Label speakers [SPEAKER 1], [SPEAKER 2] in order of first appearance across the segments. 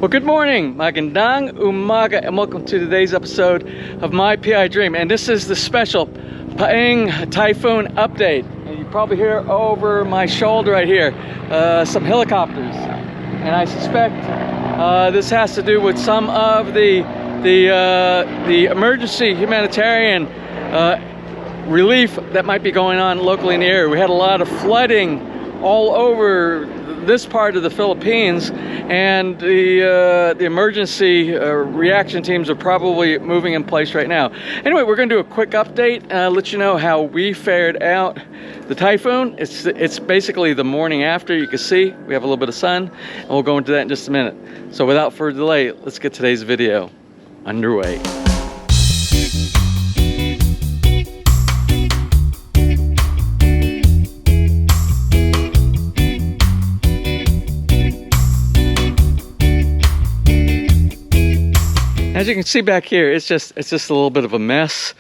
[SPEAKER 1] Well, good morning, magandang umaga, and welcome to today's episode of My PI Dream. And this is the special Paeng Typhoon update. And you probably hear over my shoulder right here some helicopters, and I suspect this has to do with some of the emergency humanitarian relief that might be going on locally in the area. We had a lot of flooding all over this part of the Philippines, and the emergency reaction teams are probably moving in place right now. Anyway, we're going to do a quick update, let you know how we fared out the typhoon. It's basically the morning after. You can see we have a little bit of sun, and we'll go into that in just a minute. So without further delay, let's get today's video underway. As you can see back here, it's just a little bit of a mess.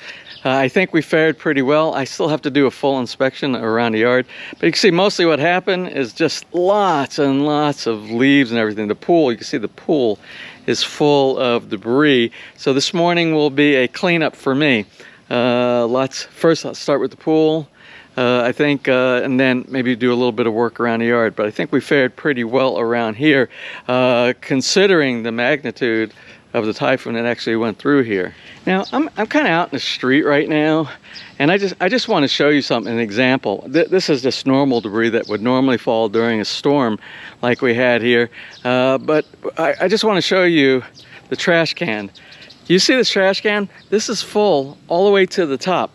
[SPEAKER 1] I think we fared pretty well. I still have to do a full inspection around the yard, but you can see mostly what happened is just lots and lots of leaves and everything. The pool, you can see the pool is full of debris. So this morning will be a cleanup for me. First I'll start with the pool, I think, and then maybe do a little bit of work around the yard. But I think we fared pretty well around here, considering the magnitude of the typhoon that actually went through here. Now I'm kind of out in the street right now, and I just want to show you something, an example. This is just normal debris that would normally fall during a storm like we had here, but I just want to show you the trash can. You see this trash can? This is full all the way to the top.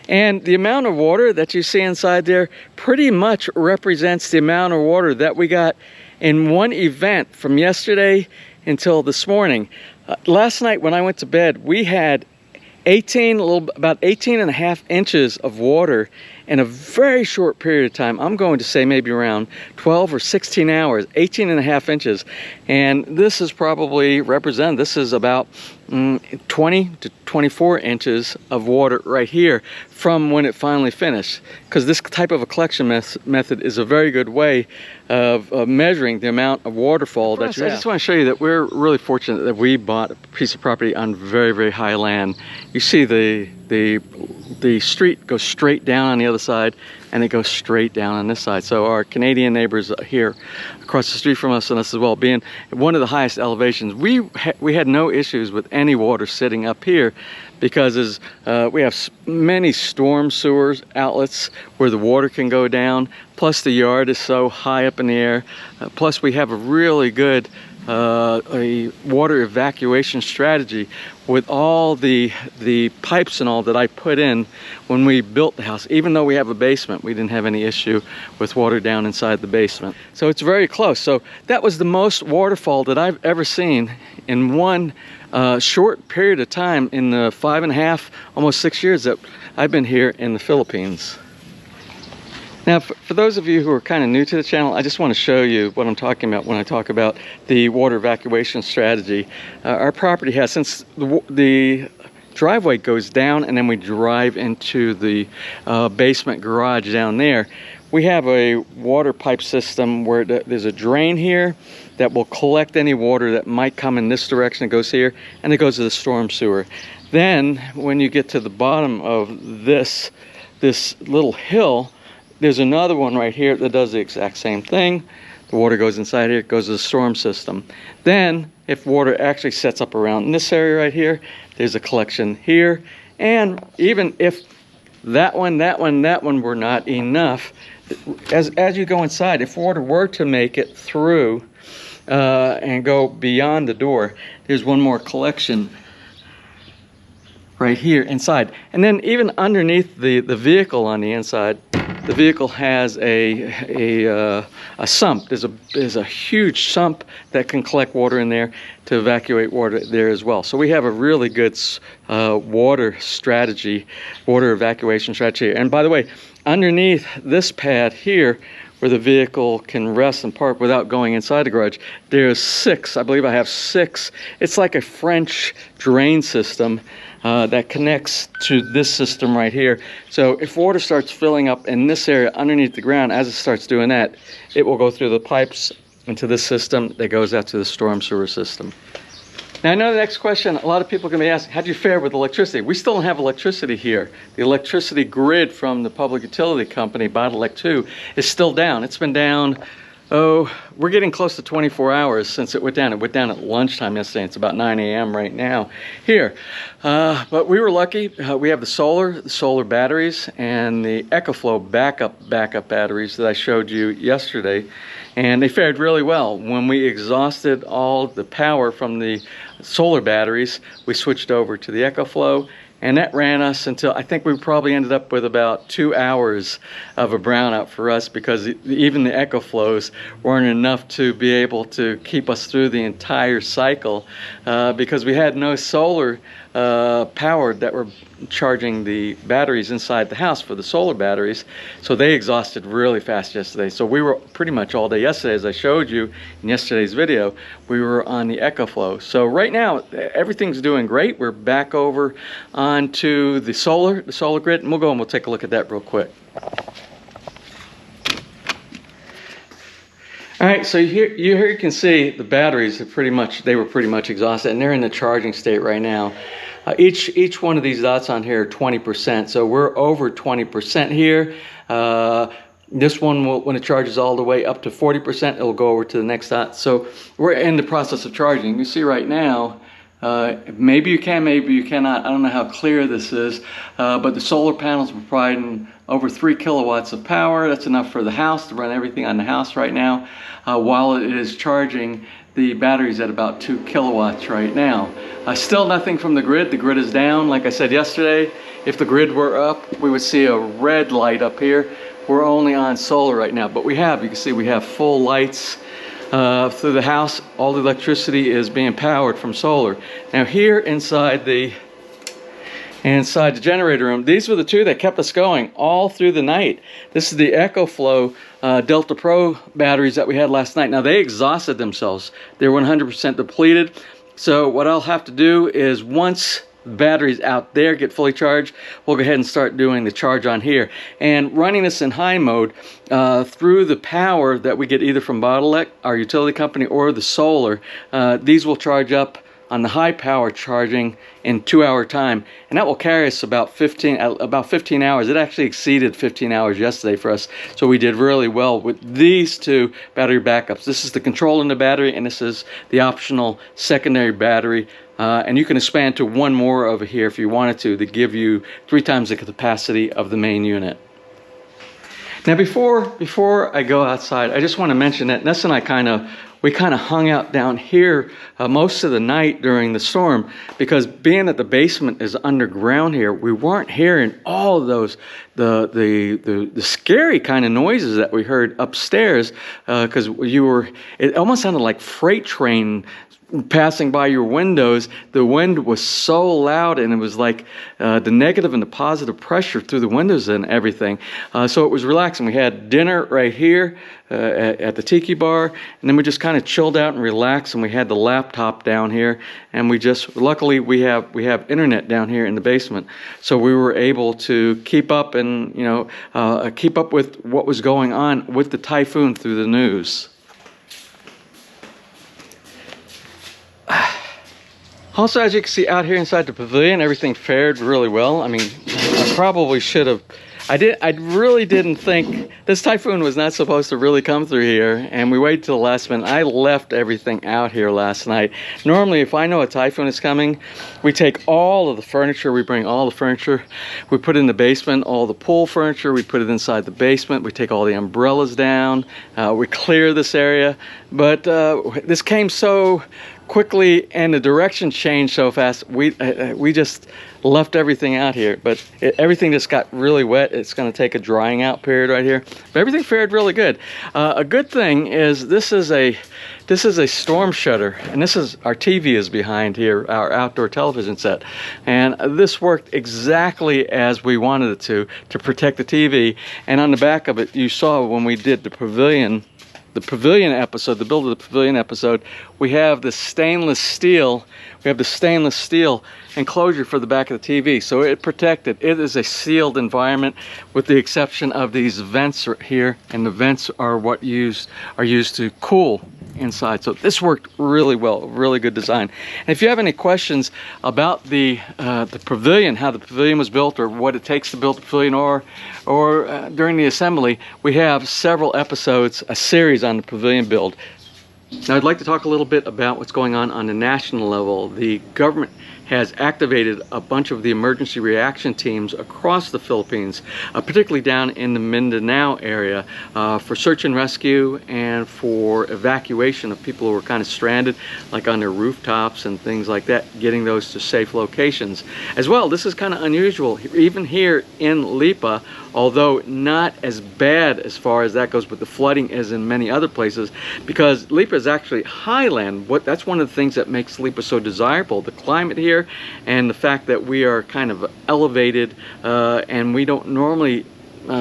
[SPEAKER 1] And the amount of water that you see inside there pretty much represents the amount of water that we got in one event from yesterday until this morning. Last night when I went to bed, we had about 18 and a half inches of water in a very short period of time. I'm going to say maybe around 12 or 16 hours, 18 and a half inches. And this is probably represented, this is about 20 to 24 inches of water right here from when it finally finished. Because this type of a collection method is a very good way of measuring the amount of waterfall that you have. I just want to show you that we're really fortunate that we bought a piece of property on very, very high land. You see the street goes straight down on the other side, and it goes straight down on this side. So our Canadian neighbors here across the street from us, and us as well, being one of the highest elevations, we had no issues with any water sitting up here, because we have many storm sewers outlets where the water can go down, plus the yard is so high up in the air, plus we have a really good a water evacuation strategy with all the pipes and all that I put in when we built the house. Even though we have a basement, we didn't have any issue with water down inside the basement. So it's very close. So that was the most waterfall that I've ever seen in one short period of time in the 5.5, almost 6 years that I've been here in the Philippines. Now, for those of you who are kind of new to the channel, I just want to show you what I'm talking about when I talk about the water evacuation strategy. Our property has, since the driveway goes down and then we drive into the basement garage down there, we have a water pipe system where there's a drain here that will collect any water that might come in this direction. It goes here, and it goes to the storm sewer. Then, when you get to the bottom of this little hill, there's another one right here that does the exact same thing. The water goes inside here, it goes to the storm system. Then, if water actually sets up around this area right here, there's a collection here. And even if that one were not enough, as you go inside, if water were to make it through and go beyond the door, there's one more collection right here inside. And then even underneath the vehicle on the inside, the vehicle has a sump. There's a huge sump that can collect water in there to evacuate water there as well. So we have a really good water evacuation strategy. And by the way, underneath this pad here, where the vehicle can rest and park without going inside the garage, there's 6. I believe I have 6. It's like a French drain system that connects to this system right here. So if water starts filling up in this area underneath the ground, as it starts doing that, it will go through the pipes into this system that goes out to the storm sewer system. Now I know the next question, a lot of people are going to be asking, how'd you fare with electricity? We still don't have electricity here. The electricity grid from the public utility company, Bottleneck 2, is still down. It's been down, oh, we're getting close to 24 hours since it went down. It went down at lunchtime yesterday. It's about 9 a.m. right now here. But we were lucky. We have the solar batteries and the EcoFlow backup batteries that I showed you yesterday. And they fared really well. When we exhausted all the power from the solar batteries, we switched over to the EcoFlow, and that ran us until, I think we probably ended up with about 2 hours of a brownout for us, because even the EcoFlows weren't enough to be able to keep us through the entire cycle, because we had no solar power that were charging the batteries inside the house for the solar batteries. So they exhausted really fast yesterday. So we were pretty much all day yesterday, as I showed you in yesterday's video, we were on the EcoFlow. So right now everything's doing great. We're back over onto the solar grid, and we'll go and we'll take a look at that real quick. All right, so here you can see the batteries are they were pretty much exhausted, and they're in the charging state right now. Each one of these dots on here are 20%, so we're over 20% here. This one, when it charges all the way up to 40%, it'll go over to the next dot. So we're in the process of charging. You see right now, maybe you can, maybe you cannot. I don't know how clear this is, but the solar panels are providing over 3 kilowatts of power. That's enough for the house to run everything on the house right now, while it is charging the batteries at about 2 kilowatts right now. Still nothing from the grid. The grid is down. Like I said yesterday, if the grid were up, we would see a red light up here. We're only on solar right now, but you can see we have full lights through the house. All the electricity is being powered from solar. Now here inside the generator room, these were the two that kept us going all through the night. This is the EcoFlow Delta Pro batteries that we had last night. Now they exhausted themselves. They were 100% depleted. So what I'll have to do is, once the batteries out there get fully charged, we'll go ahead and start doing the charge on here. And running this in high mode through the power that we get either from Bottleneck, our utility company, or the solar, these will charge up on the high power charging in 2-hour time, and that will carry us about 15 hours. It actually exceeded 15 hours yesterday for us, so we did really well with these two battery backups. This is the control in the battery, and this is the optional secondary battery, and you can expand to one more over here if you wanted to give you 3 times the capacity of the main unit. Now before I go outside, I just want to mention that Ness and I we kind of hung out down here most of the night during the storm, because being that the basement is underground here, we weren't hearing all of those the scary kind of noises that we heard upstairs, because it almost sounded like freight train passing by your windows. The wind was so loud, and it was like the negative and the positive pressure through the windows and everything. So it was relaxing. We had dinner right here at the tiki bar, and then we just kind of chilled out and relaxed, and we had the laptop down here, and luckily we have internet down here in the basement, so we were able to keep up and keep up with what was going on with the typhoon through the news. Also, as you can see out here inside the pavilion, everything fared really well. I mean, I probably should have. I really didn't think this typhoon was not supposed to really come through here, and we waited till the last minute. I left everything out here last night. Normally, if I know a typhoon is coming, we take all of the furniture. We bring all the furniture. We put it in the basement. All the pool furniture, we put it inside the basement. We take all the umbrellas down. We clear this area. But this came so quickly, and the direction changed so fast, we just left everything out here. But everything just got really wet. It's going to take a drying out period right here, but everything fared really good. A good thing is this is a storm shutter, and our TV is behind here, our outdoor television set, and this worked exactly as we wanted it to protect the TV. And on the back of it, you saw when we did the pavilion episode, the build of the pavilion episode, we have the stainless steel we have the stainless steel enclosure for the back of the TV, so it protected. It is a sealed environment with the exception of these vents right here, and the vents are what are used to cool inside. So this worked really well, really good design. And if you have any questions about the pavilion, how the pavilion was built, or what it takes to build the pavilion, or during the assembly, we have several episodes, a series on the pavilion build. Now I'd like to talk a little bit about what's going on the national level. The government has activated a bunch of the emergency reaction teams across the Philippines, particularly down in the Mindanao area, for search and rescue and for evacuation of people who are kind of stranded, like on their rooftops and things like that, getting those to safe locations. As well, this is kind of unusual, even here in Lipa, although not as bad as far as that goes with the flooding as in many other places, because Lipa is actually highland. That's one of the things that makes Lipa so desirable, the climate here, and the fact that we are kind of elevated, and we don't normally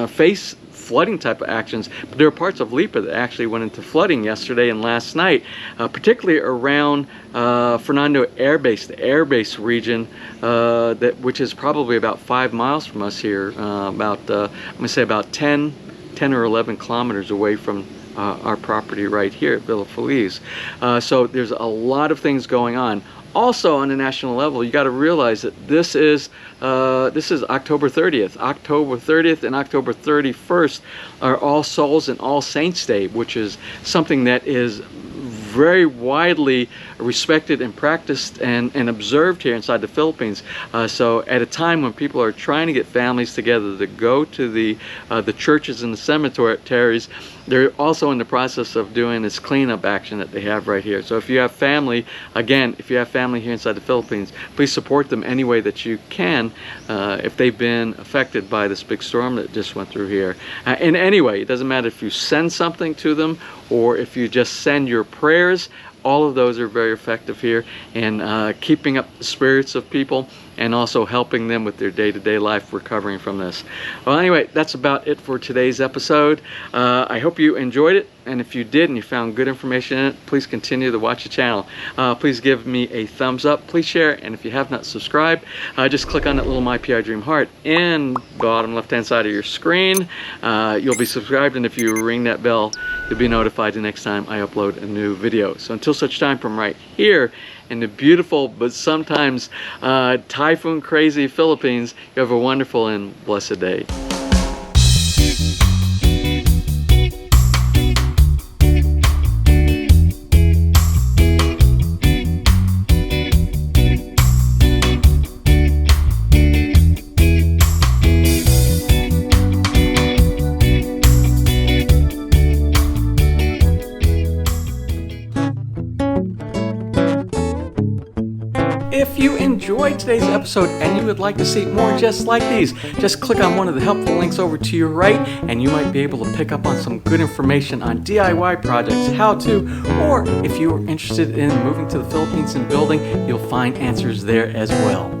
[SPEAKER 1] face flooding type of actions, but there are parts of Lipa that actually went into flooding yesterday and last night, particularly around Fernando Air Base, the Air Base region, which is probably about 5 miles from us here, I'm gonna say about 10 or 11 kilometers away from our property right here at Villa Feliz. So there's a lot of things going on. Also on the national level, you got to realize that this is October 30th. October 30th and October 31st are All Souls and All Saints Day, which is something that is very widely respected and practiced and observed here inside the Philippines. So at a time when people are trying to get families together to go to the churches and the cemeteries, they're also in the process of doing this cleanup action that they have right here. So if you have family, again, if you have family here inside the Philippines, please support them any way that you can if they've been affected by this big storm that just went through here. In any way, it doesn't matter if you send something to them or if you just send your prayers. All of those are very effective here in keeping up the spirits of people and also helping them with their day-to-day life recovering from this. Well, anyway, that's about it for today's episode. I hope you enjoyed it, and if you did and you found good information in it, please continue to watch the channel. Please give me a thumbs up, please share, and if you have not subscribed, just click on that little MyPI Dream heart in the bottom left-hand side of your screen. You'll be subscribed, and if you ring that bell, you'll be notified the next time I upload a new video. So until such time, from right here in the beautiful but sometimes typhoon crazy Philippines, you have a wonderful and blessed day. If you enjoyed today's episode and you would like to see more just like these, just click on one of the helpful links over to your right and you might be able to pick up on some good information on DIY projects, how to, or if you're interested in moving to the Philippines and building, you'll find answers there as well.